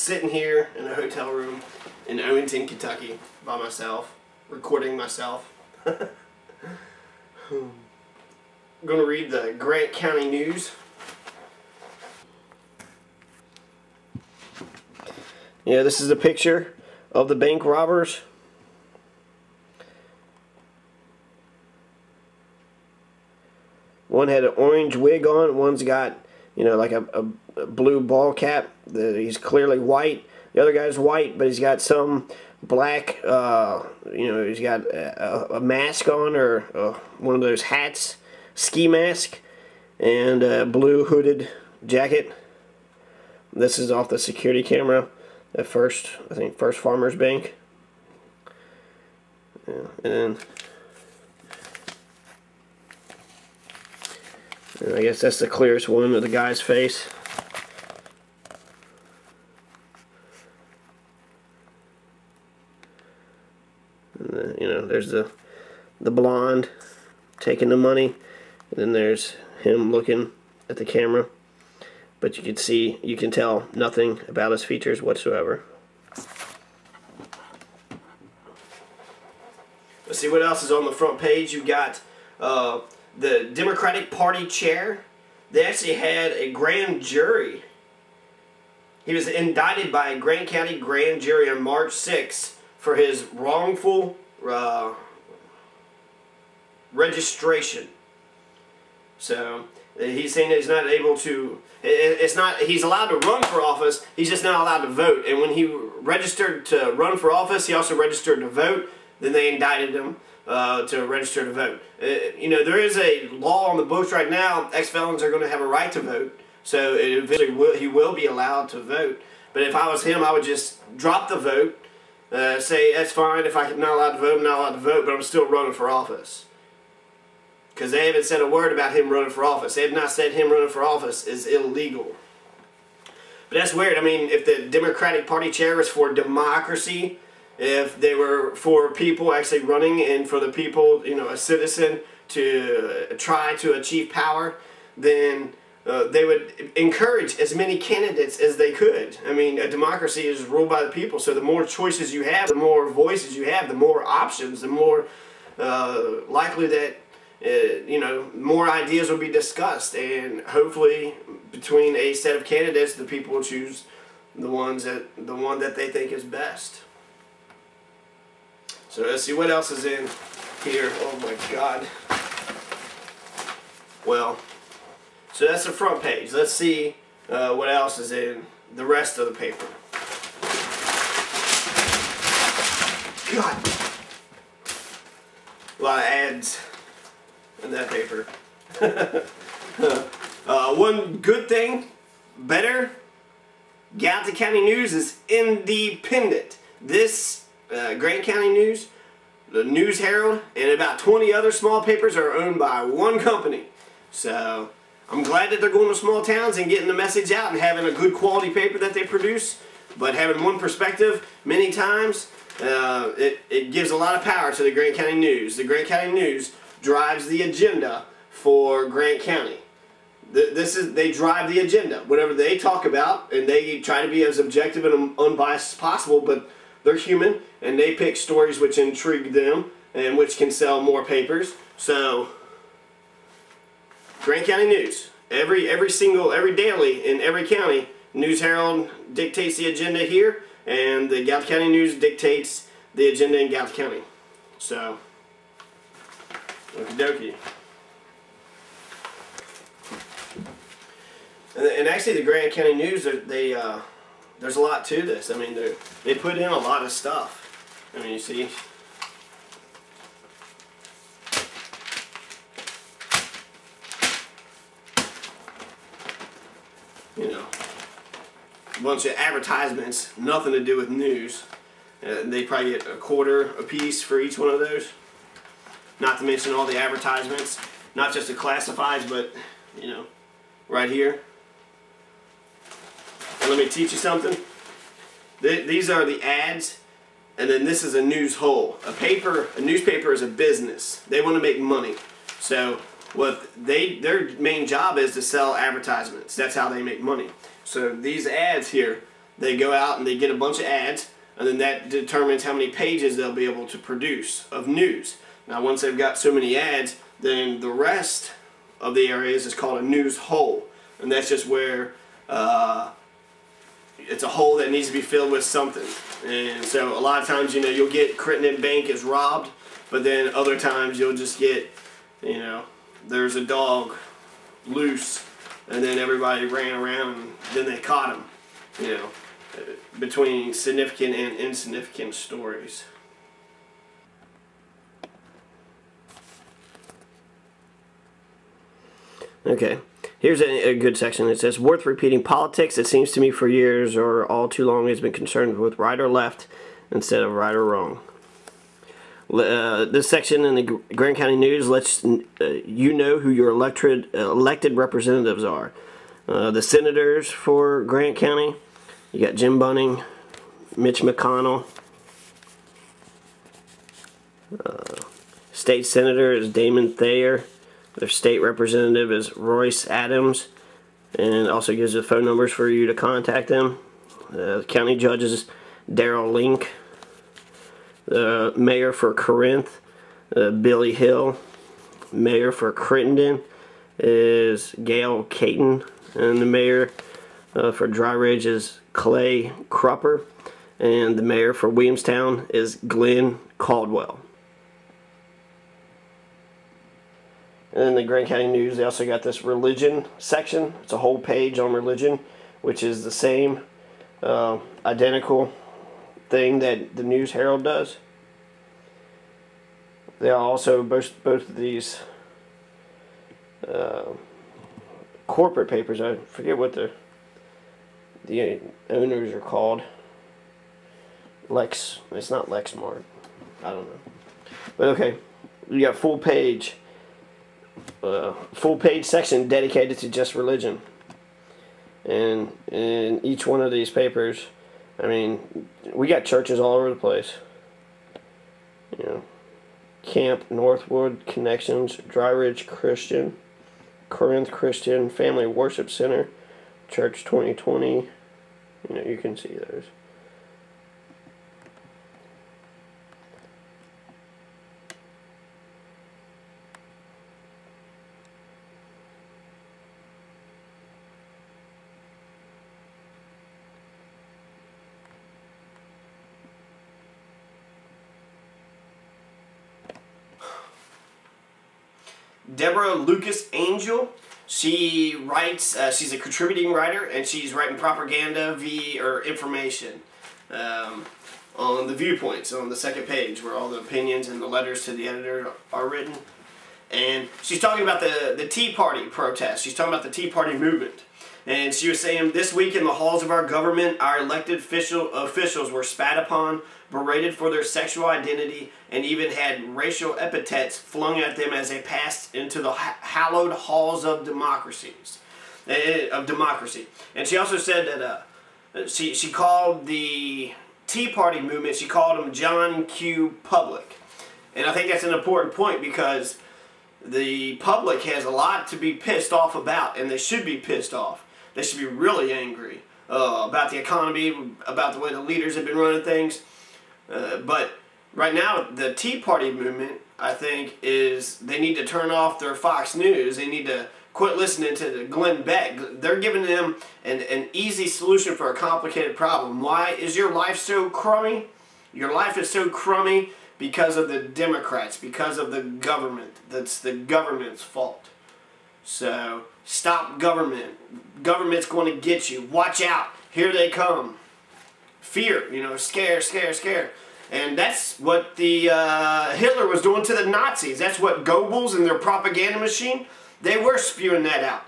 sitting here in a hotel room in Owington, Kentucky by myself, recording myself. I'm going to read the Grant County News. Yeah, this is a picture of the bank robbers. One had an orange wig on, one's got, you know, like a blue ball cap. He's clearly white. The other guy's white, but he's got some black, you know, he's got a mask on, or one of those hats, ski mask, and a blue hooded jacket. This is off the security camera at First, I think, First Farmers Bank. Yeah, and I guess that's the clearest one of the guy's face. And you know, there's the blonde taking the money, and then there's him looking at the camera. But you can see, you can tell nothing about his features whatsoever. Let's see what else is on the front page. You've got the Democratic Party chair. They actually had a grand jury. He was indicted by a Grant County grand jury on March 6th for his wrongful registration. So he's saying that he's not able to, he's allowed to run for office, he's just not allowed to vote. And when he registered to run for office, he also registered to vote. Then they indicted him to register to vote. You know, there is a law on the books right now, ex-felons are going to have a right to vote. So eventually he will be allowed to vote. But if I was him, I would just drop the vote, say, that's fine, if I'm not allowed to vote, I'm not allowed to vote, but I'm still running for office. Because they haven't said a word about him running for office. They have not said him running for office is illegal. But that's weird. I mean, if the Democratic Party chair is for democracy, if they were for people actually running and for the people, you know, a citizen to try to achieve power, then they would encourage as many candidates as they could. I mean, a democracy is ruled by the people, so the more choices you have, the more voices you have, the more options, the more likely that you know, more ideas will be discussed, and hopefully between a set of candidates, the people will choose the one that they think is best. So let's see what else is in here. Oh my God. Well, so that's the front page. Let's see what else is in the rest of the paper. God. A lot of ads in that paper. One good thing, better, Gallatin County News is independent. This Grant County News, the News Herald, and about 20 other small papers are owned by one company. So I'm glad that they're going to small towns and getting the message out and having a good quality paper that they produce. But having one perspective many times, it gives a lot of power to the Grant County News. The Grant County News drives the agenda for Grant County. They drive the agenda. Whatever they talk about, and they try to be as objective and unbiased as possible, but they're human, and they pick stories which intrigue them and which can sell more papers. So, Grant County News, every daily in every county, News Herald dictates the agenda here, and the Gallatin County News dictates the agenda in Gallatin County. So, okie dokie. And actually, the Grant County News, there's a lot to this. I mean, they put in a lot of stuff. I mean, you see. You know, a bunch of advertisements, nothing to do with news. They probably get $0.25 a piece for each one of those. Not to mention all the advertisements, not just the classifieds, but, you know, right here. And let me teach you something. These are the ads, and then this is a news hole. A newspaper is a business. They want to make money. So their main job is to sell advertisements. That's how they make money. So these ads here, they go out and they get a bunch of ads, and then that determines how many pages they'll be able to produce of news. Now once they've got so many ads, then the rest of the areas is called a news hole, and that's just where it's a hole that needs to be filled with something. And so a lot of times, you know, you'll get Crittenden Bank is robbed, but then other times you'll just get, you know, there's a dog loose, and then everybody ran around and then they caught him, you know, between significant and insignificant stories. Okay, here's a good section. It says, worth repeating, politics, it seems to me, for years or all too long has been concerned with right or left instead of right or wrong. This section in the Grant County News lets you know who your elected representatives are. The senators for Grant County, you got Jim Bunning, Mitch McConnell. State senator is Damon Thayer. Their state representative is Royce Adams, and also gives the phone numbers for you to contact them. County judge is Darrell Link. The mayor for Corinth, Billy Hill. Mayor for Crittenden is Gail Caton, and the mayor for Dry Ridge is Clay Crupper, and the mayor for Williamstown is Glenn Caldwell. And in the Grant County News, they also got this religion section. It's a whole page on religion, which is the same identical thing that the News Herald does. They are also both of these corporate papers. I forget what the owners are called. It's not Lexmark. I don't know. But okay, you got full page section dedicated to just religion. And in each one of these papers, I mean, we got churches all over the place. You know, Camp Northwood Connections, Dry Ridge Christian, Corinth Christian, Family Worship Center, Church 2020. You know, you can see those. Deborah Lucas Angel, she writes, she's a contributing writer, and she's writing propaganda or information on the viewpoints on the second page where all the opinions and the letters to the editor are written. And she's talking about the Tea Party protest. She's talking about the Tea Party movement. And she was saying, this week in the halls of our government, our elected officials were spat upon, berated for their sexual identity, and even had racial epithets flung at them as they passed into the hallowed halls of democracy. And she also said that she called the Tea Party movement, she called them John Q. Public. And I think that's an important point, because the public has a lot to be pissed off about, and they should be pissed off. They should be really angry about the economy, about the way the leaders have been running things. But right now, the Tea Party movement, I think, is they need to turn off their Fox News. They need to quit listening to Glenn Beck. They're giving them an easy solution for a complicated problem. Why is your life so crummy? Your life is so crummy because of the Democrats, because of the government. That's the government's fault. So stop government. Government's going to get you. Watch out. Here they come. Fear, you know, scare, scare, scare. And that's what the Hitler was doing to the Nazis. That's what Goebbels and their propaganda machine, they were spewing that out.